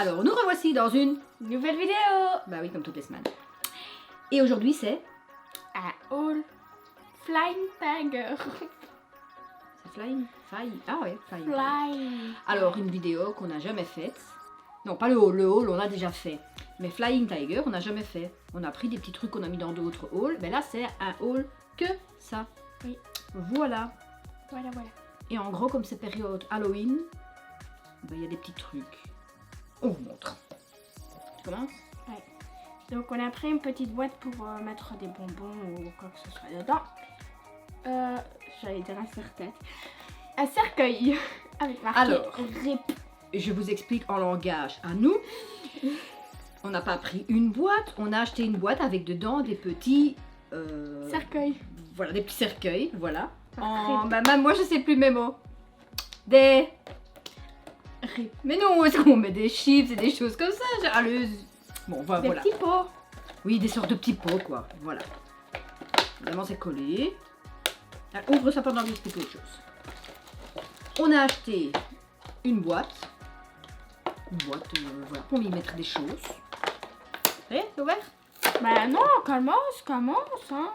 Alors, nous revoici dans une Nouvelle vidéo. Bah oui, comme toutes les semaines. Et aujourd'hui, c'est... Un haul Flying Tiger. C'est Flying? Ah ouais, Flying. Flying. Alors, une vidéo qu'on n'a jamais faite. Non, pas le haul on l'a déjà fait. Mais Flying Tiger, on n'a jamais fait. On a pris des petits trucs qu'on a mis dans d'autres hauls. Mais là, c'est un haul que ça. Oui. Voilà. Voilà. Et en gros, comme c'est période Halloween, il y a des petits trucs. On vous montre. Tu commences? Donc on a pris une petite boîte pour mettre des bonbons ou quoi que ce soit dedans. J'allais dire un serre-tête. Un cercueil avec marqué Alors. RIP. Je vous explique en langage à nous. On n'a pas pris une boîte, on a acheté une boîte avec dedans des petits... Cercueil. Voilà, des petits cercueils, voilà. RIP. Même moi, je sais plus mes mots. Des... RIP. Mais non, est-ce qu'on met des chips et des choses comme ça? Allez. Bon, Des voilà. petits pots. Oui, des sortes de petits pots, quoi. Voilà. Évidemment, c'est collé. Alors, ouvre ça pendant que j'explique autre chose. On a acheté une boîte. Voilà, pour y mettre des choses. C'est ouvert? Bah non, commence, hein.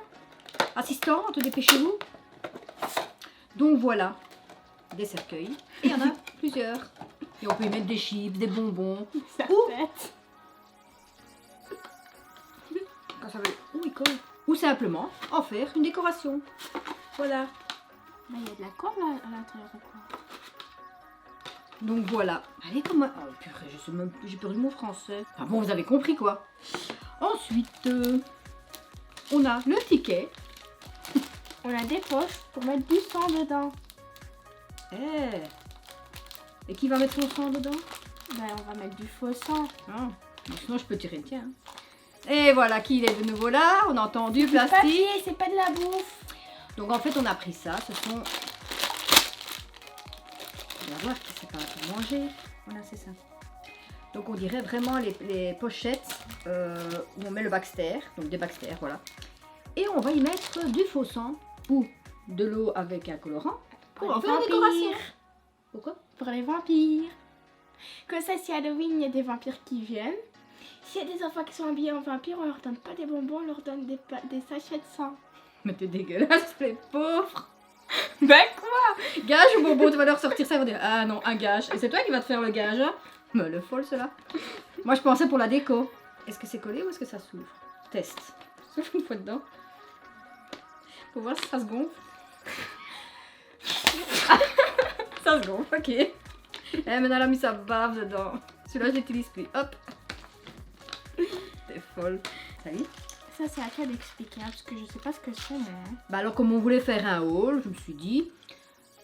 Assistante, dépêchez-vous. Donc voilà, des cercueils. Et il y en a plusieurs. Et on peut y mettre des chips, des bonbons. Serre-tête. Où il colle. Ou simplement en faire une décoration. Voilà. Bah il y a de la colle à l'intérieur ou quoi? Donc voilà. Allez, comment... Oh purée, je sais même plus, j'ai perdu mon français. Enfin bon, vous avez compris quoi. Ensuite, on a le ticket. On a des poches pour mettre du sang dedans. Et qui va mettre son sang dedans? Bah on va mettre du faux sang. Ah, sinon je peux tirer le tien. Et voilà, qui est de nouveau là. On a entendu plastique. Papier, c'est pas de la bouffe. Donc en fait, on a pris ça. Ce sont... On va voir qui c'est pas pour manger. Voilà, c'est ça. Donc on dirait vraiment les pochettes où on met le Baxter. Donc des Baxter, voilà. Et on va y mettre du faux sang ou de l'eau avec un colorant pour en faire une décoration. Pourquoi? Pour les vampires. Comme ça, si Halloween, il y a des vampires qui viennent. S'il y a des enfants qui sont habillés en vampire, on leur donne pas des bonbons, on leur donne des sachets de sang. Mais t'es dégueulasse, les pauvres. Ben quoi? Gage ou bonbon, tu vas leur sortir ça, ils vont dire ah non, un gage. Et c'est toi qui vas te faire le gage, hein? Mais le folle, cela. Moi, je pensais pour la déco. Est-ce que c'est collé ou est-ce que ça s'ouvre? Test. Souffle une fois dedans. Faut voir si ça se gonfle. Ça se gonfle, ok. Eh, maintenant, elle a mis sa bave dedans. Celui-là, je l'utilise plus. Hop. T'es folle. Salut. Ça, c'est à toi d'expliquer, hein, parce que je sais pas ce que c'est. Mais... Bah alors, comme on voulait faire un haul, je me suis dit,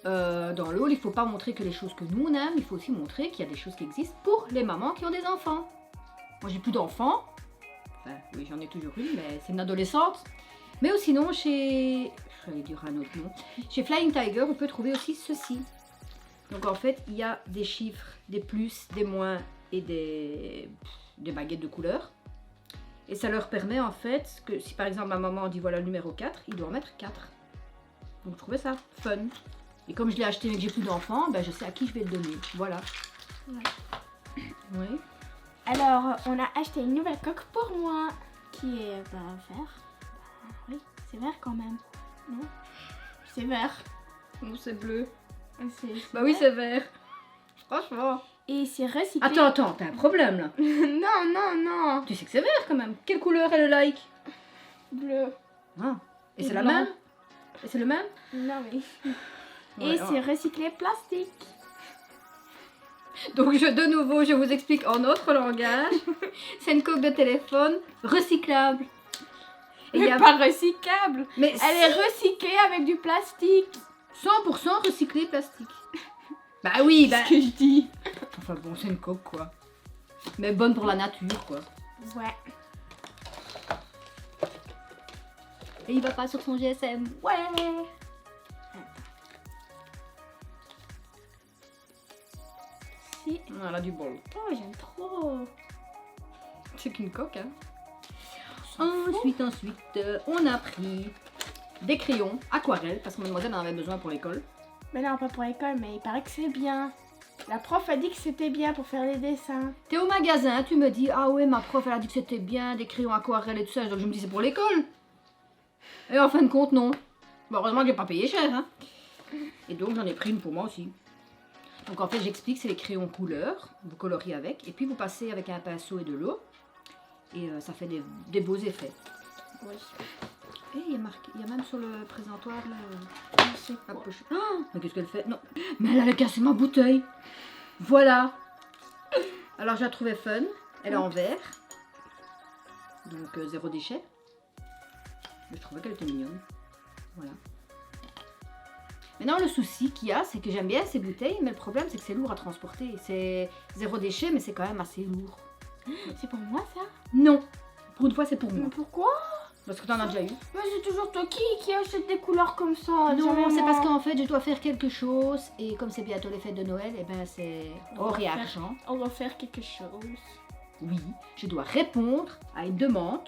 dans le haul, il faut pas montrer que les choses que nous on aime, il faut aussi montrer qu'il y a des choses qui existent pour les mamans qui ont des enfants. Moi, j'ai plus d'enfants. Enfin, oui, j'en ai toujours une, mais c'est une adolescente. Mais sinon, chez... J'allais dire un autre nom. Chez Flying Tiger, on peut trouver aussi ceci. Donc en fait, il y a des chiffres, des plus, des moins et des baguettes de couleur. Et ça leur permet en fait que si par exemple ma maman dit voilà le numéro 4, il doit en mettre 4. Donc je trouvais ça fun. Et comme je l'ai acheté mais que j'ai plus d'enfants, ben, je sais à qui je vais le donner. Voilà. Ouais. Oui. Alors, on a acheté une nouvelle coque pour moi, qui est vert. Oui, c'est vert quand même. Non? C'est vert. Non, c'est bleu. C'est Bah oui, vert. c'est vert. Franchement. Et c'est recyclé. Attends, t'as un problème là. non. Tu sais que c'est vert quand même. Quelle couleur est le like? Bleu. Ah. Et Et c'est la blanc. même? Et c'est le même? Non, mais... Ouais, Et c'est recyclé plastique. Donc de nouveau, je vous explique en autre langage. C'est une coque de téléphone recyclable. Et Mais y a... pas recyclable. Mais Elle est recyclée avec du plastique. 100% recyclé plastique. Bah oui, bah... Ce que je dis. Enfin bon, c'est une coque quoi. Mais bonne pour la nature quoi. Ouais. Et il va pas sur son GSM. Ouais. Si. Elle a du bol. Oh, j'aime trop. C'est qu'une coque hein. Ensuite, on a pris des crayons aquarelles parce que mademoiselle en avait besoin pour l'école. Mais non, pas pour l'école, mais il paraît que c'est bien. La prof a dit que c'était bien pour faire les dessins. T'es au magasin, tu me dis, ah ouais, ma prof, elle a dit que c'était bien, des crayons aquarelles et tout ça. Donc je me dis, c'est pour l'école. Et en fin de compte, non. Bon, heureusement que j'ai pas payé cher, hein. Et donc j'en ai pris une pour moi aussi. Donc en fait, j'explique, c'est les crayons couleur, vous coloriez avec, et puis vous passez avec un pinceau et de l'eau, et ça fait des beaux effets. Oui. Et il y a marqué, il y a même sur le présentoir là. C'est la quoi? poche. Ah, mais qu'est-ce qu'elle fait? Non. Mais elle a cassé ma bouteille. Voilà. Alors je la trouvais fun. Elle est en verre. Donc zéro déchet. Mais je trouvais qu'elle était mignonne. Voilà. Maintenant le souci qu'il y a, c'est que j'aime bien ces bouteilles, mais le problème c'est que c'est lourd à transporter. C'est zéro déchet, mais c'est quand même assez lourd. C'est pour moi ça? Non. Pour une fois c'est pour moi. Mais pourquoi? Parce que t'en as déjà eu. Mais c'est toujours toi qui achète des couleurs comme ça. Non, jamais c'est moi. parce qu'en fait, je dois faire quelque chose et comme c'est bientôt les fêtes de Noël, et ben c'est or et argent. On va faire quelque chose. Oui, je dois répondre à une demande.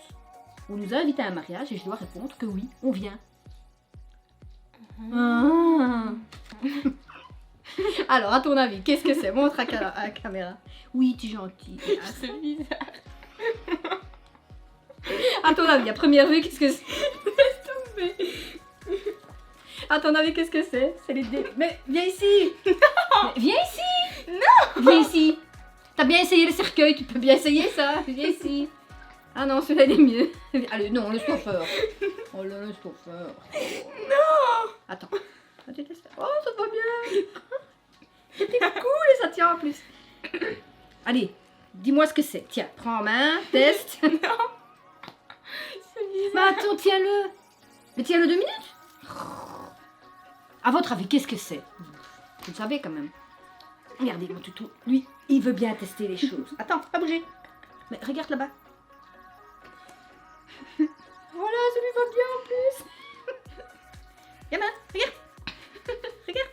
On nous a invité à un mariage et je dois répondre que oui, on vient. Ah. Alors, à ton avis, qu'est-ce que c'est? Montre à la caméra. Oui, tu es gentil. C'est bizarre. À ton avis, à première vue, qu'est-ce que c'est? À ton avis, qu'est-ce que c'est? C'est les dés. Mais viens ici! Mais viens ici! Non! Viens ici! T'as bien essayé le cercueil, tu peux bien essayer ça! Viens ici! Ah non, celui-là il est mieux. Allez, non, laisse-toi faire. Oh là, laisse-toi faire. Non! Attends. Ah, tu testes. Oh, ça va bien! C'était cool et ça tient en plus. Allez, dis-moi ce que c'est. Tiens, prends en main, teste. Non! C'est Mais bizarre. attends, tiens-le! Mais tiens-le 2 minutes! À votre avis, qu'est-ce que c'est? Vous le savez quand même. Regardez mon toutou. Lui, il veut bien tester les choses. Attends, pas bouger. Mais regarde là-bas. Voilà, ça lui va bien en plus. Gamin, regarde. Regarde.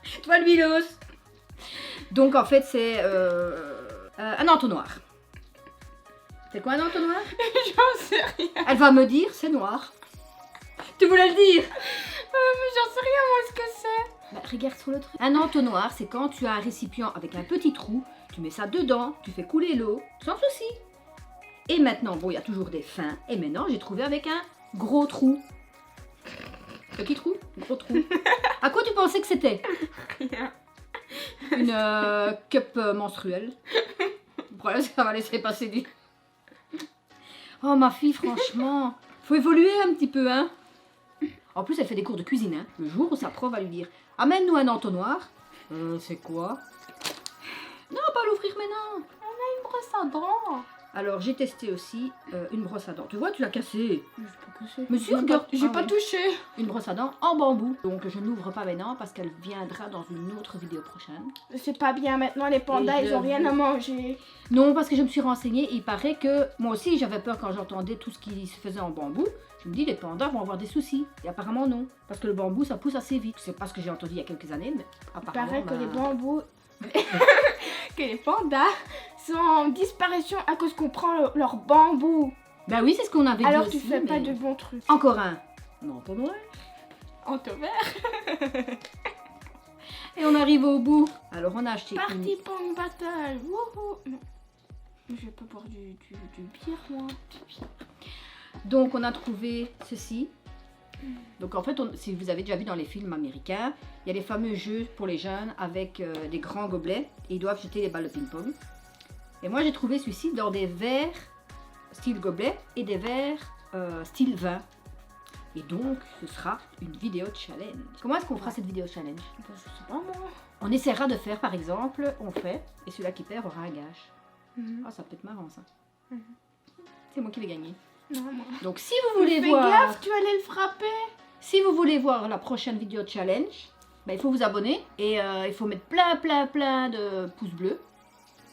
Tu vois l'huilos. Donc en fait, c'est un entonnoir. C'est quoi un entonnoir? J'en sais rien. Elle va me dire, c'est noir. Tu voulais le dire? Mais j'en sais rien moi ce que c'est. Bah, regarde sur le truc. Un entonnoir, c'est quand tu as un récipient avec un petit trou, tu mets ça dedans, tu fais couler l'eau, sans souci. Et maintenant, bon, il y a toujours des fins. Et maintenant, j'ai trouvé avec un gros trou. Petit trou, gros trou. À quoi tu pensais que c'était? Rien. Une cup menstruelle. Le problème, c'est que ça va laisser passer du... Oh, ma fille, franchement, faut évoluer un petit peu, hein. En plus, elle fait des cours de cuisine, hein. Le jour où sa prof va lui dire « Amène-nous un entonnoir. » C'est quoi? Non, pas l'ouvrir maintenant. Une brosse à dents. Alors, j'ai testé aussi une brosse à dents. Tu vois, tu l'as cassée. Mais je peux casser. Mais si, regarde. J'ai Ah pas ouais. touché. Une brosse à dents en bambou. Donc, je n'ouvre pas maintenant parce qu'elle viendra dans une autre vidéo prochaine. C'est pas bien maintenant les pandas, Et ils ont je rien veux- à manger. Non, parce que je me suis renseignée et il paraît que moi aussi j'avais peur quand j'entendais tout ce qui se faisait en bambou. Je me dis les pandas vont avoir des soucis. Et apparemment non. Parce que le bambou ça pousse assez vite. C'est pas ce que j'ai entendu il y a quelques années, mais Il apparemment. paraît que bah, les bambous. que les pandas sont en disparition à cause qu'on prend leur bambou. Bah oui, c'est ce qu'on avait Alors dit tu aussi, fais pas mais- de bons trucs. Encore un. Non, pour moi. En te vert. Et on arrive au bout. Alors on a acheté Party Pong Battle. Wouhou. Non. Je vais pas boire du bière moi. Donc on a trouvé ceci. Donc en fait, si vous avez déjà vu dans les films américains, il y a les fameux jeux pour les jeunes avec des grands gobelets et ils doivent jeter les balles de ping-pong. Et moi j'ai trouvé celui-ci dans des verres style gobelet et des verres style vin. Et donc ce sera une vidéo challenge. Comment est-ce qu'on fera cette vidéo challenge? Je sais pas moi. On essaiera de faire par exemple, on fait, et celui-là qui perd aura un gage. Ah, ça peut être marrant ça. Mhm. C'est moi qui vais gagner. Non, moi. Donc si vous voulez Fais voir... gaffe, tu allais le frapper. Si vous voulez voir la prochaine vidéo challenge, ben, il faut vous abonner et il faut mettre plein de pouces bleus.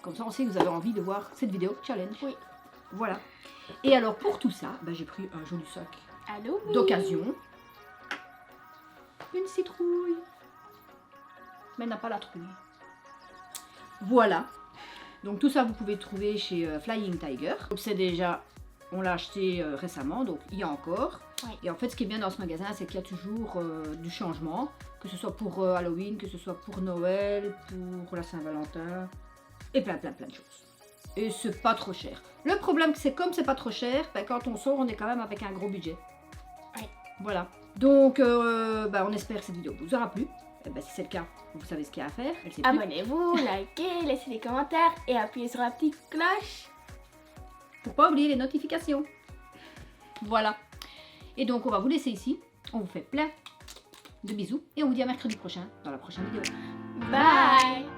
Comme ça, on sait que vous avez envie de voir cette vidéo challenge. Oui. Voilà. Et alors, pour tout ça, ben, j'ai pris un joli sac Allô. d'occasion. Une citrouille. Mais elle n'a pas la trouille. Voilà. Donc tout ça, vous pouvez trouver chez Flying Tiger. Donc c'est déjà... On l'a acheté récemment, donc il y a encore. Oui. Et en fait, ce qui est bien dans ce magasin, c'est qu'il y a toujours du changement, que ce soit pour Halloween, que ce soit pour Noël, pour la Saint-Valentin, et plein de choses. Et c'est pas trop cher. Le problème, c'est comme c'est pas trop cher, ben, quand on sort, on est quand même avec un gros budget. Oui. Voilà. Donc, on espère que cette vidéo vous aura plu. Et ben, si c'est le cas, vous savez ce qu'il y a à faire. Elle sait plus. Abonnez-vous, likez, laissez des commentaires et appuyez sur la petite cloche. Pour pas oublier les notifications. Voilà. Et donc, on va vous laisser ici. On vous fait plein de bisous. Et on vous dit à mercredi prochain dans la prochaine vidéo. Bye.